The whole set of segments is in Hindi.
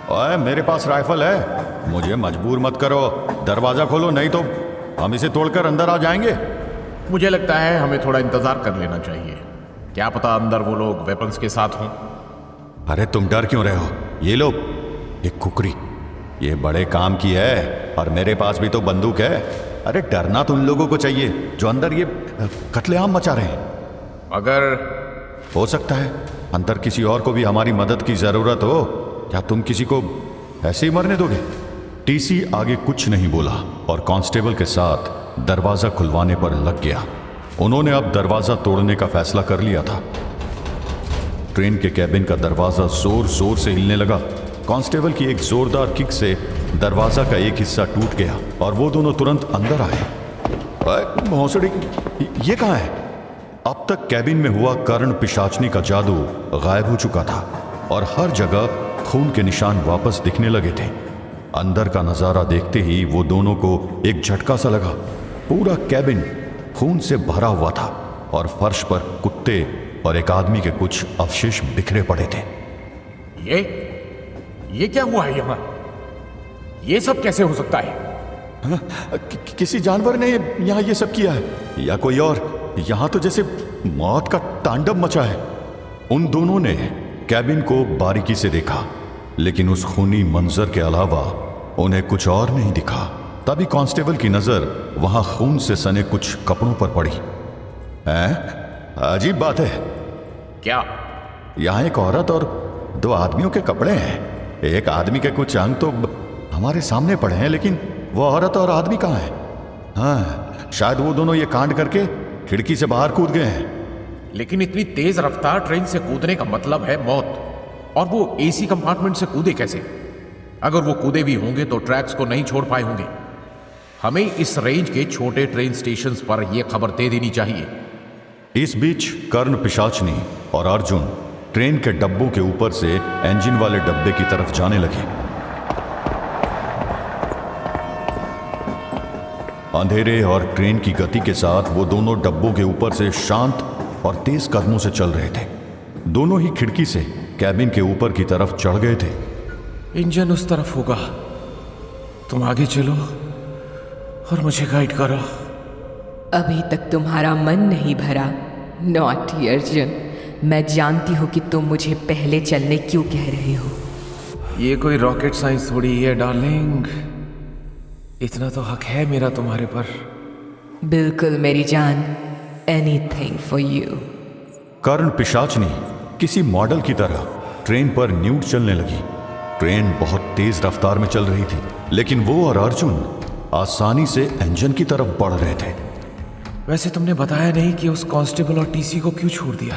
ओए, मेरे पास राइफल है, मुझे मजबूर मत करो। दरवाजा खोलो, नहीं तो हम इसे तोड़कर अंदर आ जाएंगे। मुझे लगता है हमें थोड़ा इंतजार कर लेना चाहिए। क्या पता अंदर वो लोग वेपन्स के साथ हों। अरे तुम डर क्यों रहे हो? ये लो, ये कुकरी, ये बड़े काम की है, और मेरे पास भी तो बंदूक है। अरे डरना तो उन लोगों को चाहिए जो अंदर ये कत्लेआम मचा रहे हैं। अगर हो सकता है अंदर किसी और को भी हमारी मदद की जरूरत हो। क्या तुम किसी को ऐसे ही मरने दोगे? टीसी आगे कुछ नहीं बोला और कांस्टेबल के साथ दरवाजा खुलवाने पर लग गया। उन्होंने अब दरवाजा तोड़ने का फैसला कर लिया था। ट्रेन के कैबिन का दरवाजा जोर जोर से हिलने लगा। कांस्टेबल की एक जोरदार किक से दरवाजा का एक हिस्सा टूट गया और वो दोनों तुरंत अंदर आए। भौंसड़ी, ये कहाँ है? अब तक कैबिन में हुआ कर्ण पिशाचनी का जादू गायब हो चुका था और हर जगह खून के निशान वापस दिखने लगे थे। अंदर का नजारा देखते ही वो दोनों को एक झटका सा लगा। पूरा कैबिन खून से भरा हुआ था और फर्श पर कुत्ते और एक आदमी के कुछ अवशेष बिखरे पड़े थे। ये क्या हुआ है यहाँ? ये सब कैसे हो सकता है? किसी जानवर ने यहाँ ये सब किया है या कोई और? यहाँ तो जैसे मौत का तांडव मचा है। उन दोनों ने कैबिन को बारीकी से देखा, लेकिन उस खूनी मंजर के अलावा उन्हें कुछ और नहीं दिखा। तभी कांस्टेबल की नजर वहां खून से सने कुछ कपड़ों पर पड़ी। अजीब बात है। क्या? यहाँ एक औरत और दो आदमियों के कपड़े हैं। एक आदमी के कुछ अंग तो हमारे सामने पड़े हैं, लेकिन वो औरत और आदमी कहाँ है? हाँ, शायद वो दोनों ये कांड करके खिड़की से बाहर कूद गए हैं। लेकिन इतनी तेज रफ्तार ट्रेन से कूदने का मतलब है मौत, और वो एसी कंपार्टमेंट से कूदे कैसे? अगर वो कूदे भी होंगे तो ट्रैक्स को नहीं छोड़ पाए होंगे। हमें इस रेंज के छोटे ट्रेन स्टेशंस पर यह खबर दे देनी चाहिए। इस बीच कर्ण पिशाचनी और अर्जुन ट्रेन के डब्बों के ऊपर से इंजन वाले डब्बे की तरफ जाने लगे। अंधेरे और ट्रेन की गति के साथ वो दोनों डब्बों के ऊपर से शांत और तेज कदमों से चल रहे थे। दोनों ही खिड़की से कैबिन के ऊपर की तरफ चढ़ गए थे। इंजन उस तरफ होगा, तुम आगे चलो और मुझे गाइड करो। अभी तक तुम्हारा मन नहीं भरा नॉटी अर्जुन। मैं जानती हूँ कि तुम मुझे पहले चलने क्यों कह रहे हो। ये कोई रॉकेट साइंस थोड़ी है डार्लिंग। इतना तो हक है मेरा तुम्हारे पर। बिल्कुल मेरी जान, एनीथिंग फॉर यू। कर्ण पिशाचनी किसी मॉडल की तरह ट्रेन पर न्यूड चलने लगी। ट्रेन बहुत तेज रफ्तार में चल रही थी, लेकिन वो और अर्जुन आसानी से इंजन की तरफ बढ़ रहे थे। वैसे तुमने बताया नहीं कि उस कांस्टेबल और टीसी को क्यों छोड़ दिया,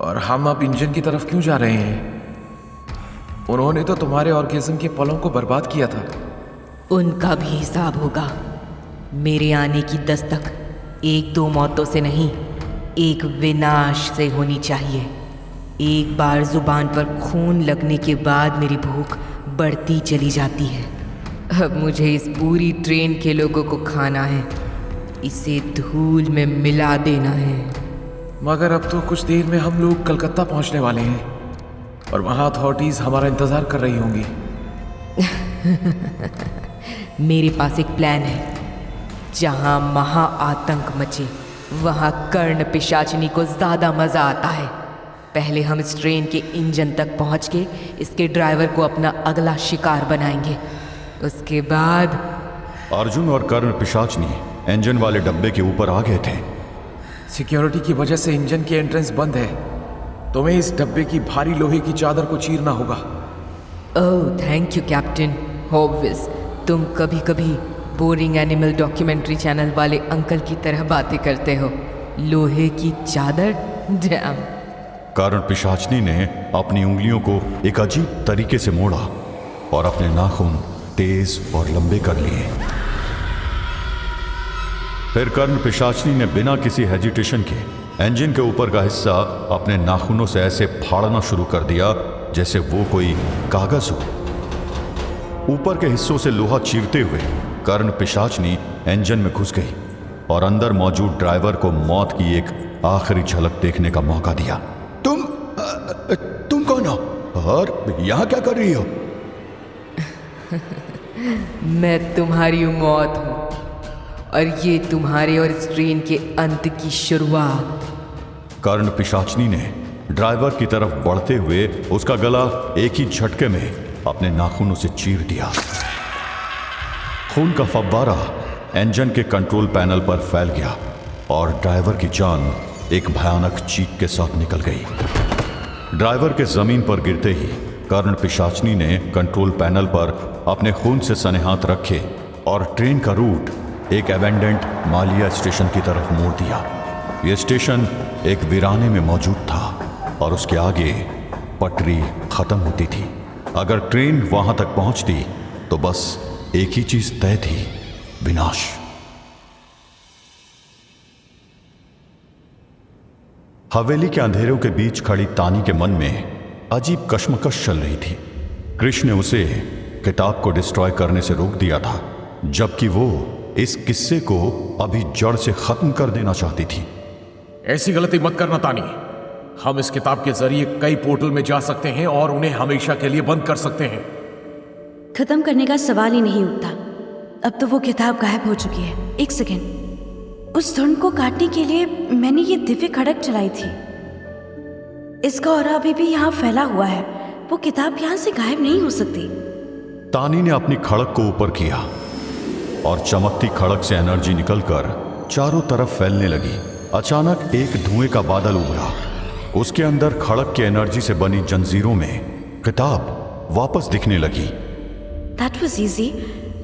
और हम अब इंजन की तरफ क्यों जा रहे हैं? उन्होंने तो तुम्हारे ऑर्गेज्म के पलों को बर्बाद किया था। उनका भी हिसाब होगा। मेरे आने की दस्तक एक दो मौतों से नहीं, एक विनाश से होनी चाहिए। एक बार जुबान पर खून लगने के बाद मेरी भूख बढ़ती चली जाती है। अब मुझे इस पूरी ट्रेन के लोगों को खाना है, इसे धूल में मिला देना है। मगर अब तो कुछ देर में हम लोग कलकत्ता पहुंचने वाले हैं और वहां अथॉरिटीज हमारा इंतजार कर रही होंगी। मेरे पास एक प्लान है। जहां महा आतंक मचे वहां कर्ण पिशाचिनी को ज्यादा मजा आता है। पहले हम इस ट्रेन के इंजन तक पहुंच के इसके ड्राइवर को अपना अगला शिकार बनाएंगे। उसके बाद अर्जुन और कर्ण पिशाचनी इंजन वाले डब्बे के ऊपर आ गए थे। सिक्योरिटी की वजह से इंजन की एंट्रेंस बंद है। तुम्हें इस डब्बे की भारी लोहे की चादर को चीरना होगा। ओह थैंक यू कैप्टन हॉबविस। तुम कभी कभी बोरिंग एनिमल डॉक्यूमेंट्री चैनल वाले अंकल की तरह बातें करते हो। लोहे की चादर, डैम। कर्ण पिशाचनी ने अपनी उंगलियों को एक अजीब तरीके से मोड़ा और अपने नाखून तेज और लंबे कर लिए। फिर कर्ण पिशाचनी ने बिना किसी हेजिटेशन के इंजन के ऊपर का हिस्सा अपने नाखूनों से ऐसे फाड़ना शुरू कर दिया जैसे वो कोई कागज हो। ऊपर के हिस्सों से लोहा चीरते हुए कर्ण पिशाचनी इंजन में घुस गई और अंदर मौजूद ड्राइवर को मौत की एक आखिरी झलक देखने का मौका दिया। तुम कौन हो? और यहाँ क्या कर रही हो? मैं तुम्हारी मौत हूँ और ये तुम्हारे और इस ट्रेन के अंत की शुरुआत। कर्ण पिशाचनी ने ड्राइवर की तरफ बढ़ते हुए उसका गला एक ही झटके में अपने नाखूनों से चीर दिया। खून का फव्वारा इंजन के कंट्रोल पैनल पर फैल गया और ड्राइवर की जान एक भयानक चीख के साथ निकल गई। ड्राइवर के जमीन पर गिरते ही कर्ण पिशाचनी ने कंट्रोल पैनल पर अपने खून से सने हाथ रखे और ट्रेन का रूट एक एबेंडेंट मालिया स्टेशन की तरफ मोड़ दिया। यह स्टेशन एक वीराने में मौजूद था और उसके आगे पटरी खत्म होती थी। अगर ट्रेन वहां तक पहुंचती तो बस एक ही चीज तय थी, विनाश। हवेली के अंधेरों के बीच खड़ी तानी के मन में अजीब कश्मकश चल रही थी। कृष्ण ने उसे किताब को डिस्ट्रॉय करने से रोक दिया था, जबकि वो इस किस्से को अभी जड़ से खत्म कर देना चाहती थी। ऐसी गलती मत करना तानी। हम इस किताब के जरिए कई पोर्टल में जा सकते हैं और उन्हें हमेशा के लिए बंद कर सकते हैं। खत्म करने का सवाल ही नहीं उठता। अब तो वो किताब गायब हो चुकी है। एक सेकेंड, उस धुंध को काटने के लिए मैंने ये दिव्य खड़क चलाई थी। इसका ऑरा अभी भी यहाँ फैला हुआ है। वो किताब यहाँ से गायब नहीं हो सकती। तानी ने अपनी खड़क को ऊपर किया और चमकती खड़क से एनर्जी निकलकर चारों तरफ फैलने लगी। अचानक एक धुएं का बादल उभरा। उसके अंदर खड़क की एनर्जी से बनी जंजीरों में किताब वापस दिखने लगी। That was easy।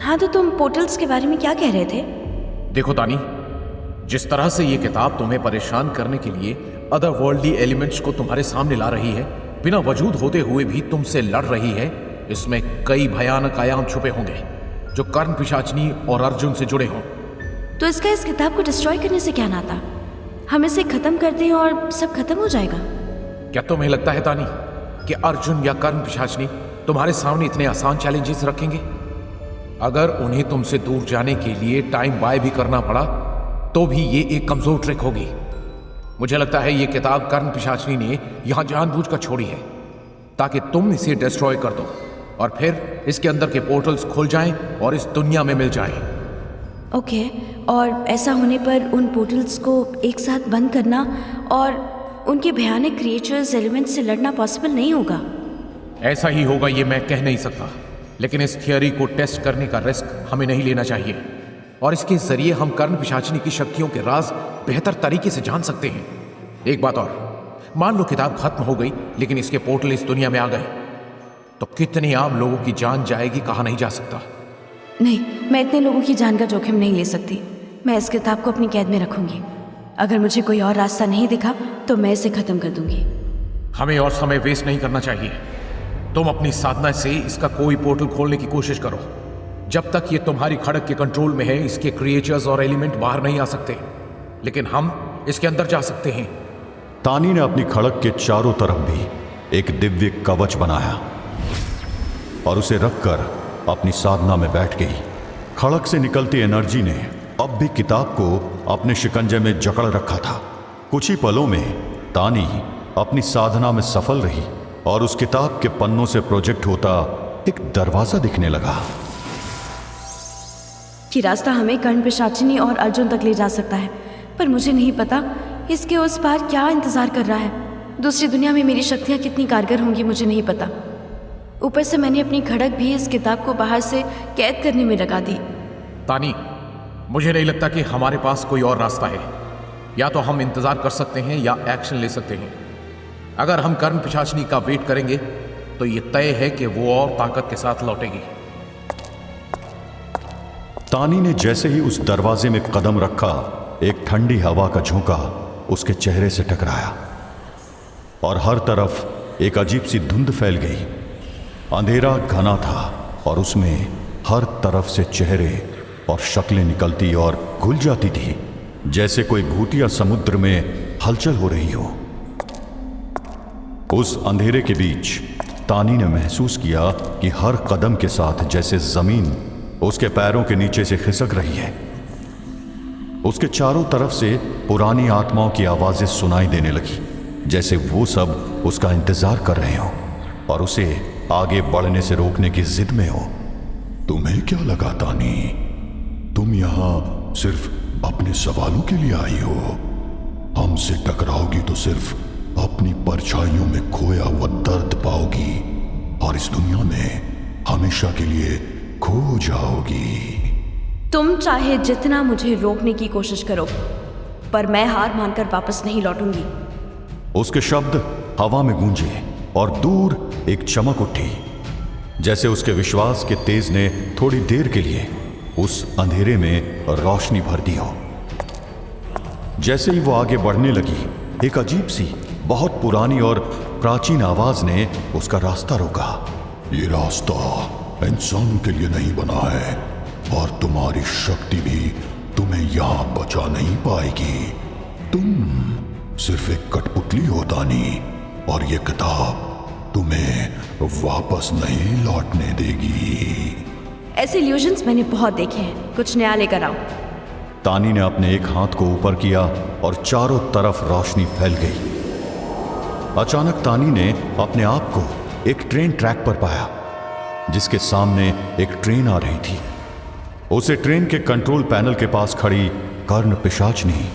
हाँ, तो तुम पोर्टल्स के बारे में क्या कह रहे थे? देखो तानी, जिस तरह से ये किताब तुम्हें परेशान करने के लिए अदर वर्ल्डली एलिमेंट्स को तुम्हारे सामने ला रही है, बिना वजूद होते हुए भी तुमसे लड़ रही है, इसमें कई भयानक आयाम छुपे होंगे जो कर्ण पिशाचनी और अर्जुन से जुड़े हों। तो इसका इस किताब को डिस्ट्रॉय करने से क्या नाता? हम इसे खत्म कर दें और सब खत्म हो जाएगा। क्या तुम्हें लगता है तानी कि अर्जुन या कर्ण पिशाचनी तुम्हारे सामने इतने आसान चैलेंजेस रखेंगे? अगर उन्हें तुमसे दूर जाने के लिए टाइम बाय भी करना पड़ा तो भी ये एक कमजोर ट्रिक होगी। मुझे लगता है ये किताब कर्ण पिशाचनी ने यहां जानबूझकर छोड़ी है ताकि तुम इसे डिस्ट्रॉय कर दो और फिर इसके अंदर के पोर्टल्स खुल जाएं और इस दुनिया में मिल जाएं। ओके, और ऐसा होने पर उन पोर्टल्स को एक साथ बंद करना और उनके भयानक क्रिएचर्स एलिमेंट्स से लड़ना पॉसिबल नहीं होगा। ऐसा ही होगा ये मैं कह नहीं सकता, लेकिन इस थियोरी को टेस्ट करने का रिस्क हमें नहीं लेना चाहिए और इसके जरिए हम कर्ण पिशाचनी की शक्तियों के राज बेहतर तरीके से जान सकते हैं। एक बात और, मान लो किताब खत्म हो गई लेकिन इसके पोर्टल इस दुनिया में आ गए तो कितने आम लोगों की जान जाएगी कहा नहीं जा सकता। नहीं, मैं इतने लोगों की जान का जोखिम नहीं ले सकती। मैं इस किताब को अपनी कैद में रखूंगी। अगर मुझे कोई और रास्ता नहीं दिखा तो मैं इसे खत्म कर दूंगी। हमें और समय वेस्ट नहीं करना चाहिए। तुम अपनी साधना से इसका कोई पोर्टल खोलने की कोशिश करो। जब तक ये तुम्हारी खड़क के कंट्रोल में है इसके क्रिएचर्स और एलिमेंट बाहर नहीं आ सकते, लेकिन हम इसके अंदर जा सकते हैं। तानी ने अपनी खड़क के चारों तरफ भी एक दिव्य कवच बनाया और उसे रखकर अपनी साधना में बैठ गई। खड़क से निकलती एनर्जी ने अब भी किताब को अपने शिकंजे में जकड़ रखा था। कुछ ही पलों में तानी अपनी साधना में सफल रही और उस किताब के पन्नों से प्रोजेक्ट होता एक दरवाजा दिखने लगा। कि रास्ता हमें कर्ण पिशाचिनी और अर्जुन तक ले जा सकता है, पर मुझे नहीं पता इसके उस पार क्या इंतजार कर रहा है। दूसरी दुनिया में मेरी शक्तियाँ कितनी कारगर होंगी मुझे नहीं पता। ऊपर से मैंने अपनी खड़क भी इस किताब को बाहर से कैद करने में लगा दी। तानी, मुझे नहीं लगता कि हमारे पास कोई और रास्ता है। या तो हम इंतजार कर सकते हैं या एक्शन ले सकते हैं। अगर हम कर्ण पिशाचनी का वेट करेंगे तो ये तय है कि वो और ताकत के साथ लौटेगी। तानी ने जैसे ही उस दरवाजे में कदम रखा, एक ठंडी हवा का झोंका उसके चेहरे से टकराया और हर तरफ एक अजीब सी धुंध फैल गई। अंधेरा घना था और उसमें हर तरफ से चेहरे और शक्लें निकलती और घुल जाती थी, जैसे कोई भूतिया समुद्र में हलचल हो रही हो। उस अंधेरे के बीच तानी ने महसूस किया कि हर कदम के साथ जैसे जमीन उसके पैरों के नीचे से खिसक रही है। उसके चारों तरफ से पुरानी आत्माओं की आवाजें सुनाई देने लगी, जैसे वो सब उसका इंतजार कर रहे हो। और उसे आगे बढ़ने से रोकने की जिद में हो। तुम्हें क्या लगा तानी, तुम यहां सिर्फ अपने सवालों के लिए आई हो? हमसे टकराओगी तो सिर्फ अपनी परछाइयों में खोया हुआ दर्द पाओगी और इस दुनिया में हमेशा के लिए खो जाओगी। तुम चाहे जितना मुझे रोकने की कोशिश करो, पर मैं हार मानकर वापस नहीं लौटूंगी। उसके शब्द हवा में गूंजे और दूर एक चमक उठी, जैसे उसके विश्वास के तेज ने थोड़ी देर के लिए उस अंधेरे में रोशनी भर दी हो। जैसे ही वो आगे बढ़ने लगी, एक अजीब सी बहुत पुरानी और प्राचीन आवाज ने उसका रास्ता रोका। ये रास्ता इंसानों के लिए नहीं बना है और तुम्हारी शक्ति भी तुम्हें यहां बचा नहीं पाएगी। तुम सिर्फ एक कठपुतली हो तानी, और ये किताब तुम्हें वापस नहीं लौटने देगी। ऐसे इल्यूजन्स मैंने बहुत देखे हैं, कुछ नया लेकर आओ। तानी ने अपने एक हाथ को ऊपर किया और चारों तरफ रोशनी फैल गई। अचानक तानी ने अपने आप को एक ट्रेन ट्रैक पर पाया, जिसके सामने एक ट्रेन आ रही थी। उसे ट्रेन के कंट्रोल पैनल के पास खड़ी कर्ण पिशाचनी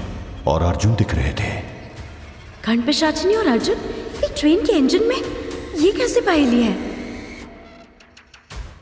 और अर्जुन दिख रहे थे। कर्ण पिशाचनी और अर्जुन एक ट्रेन के इंजन में, ये कैसे पहेली है?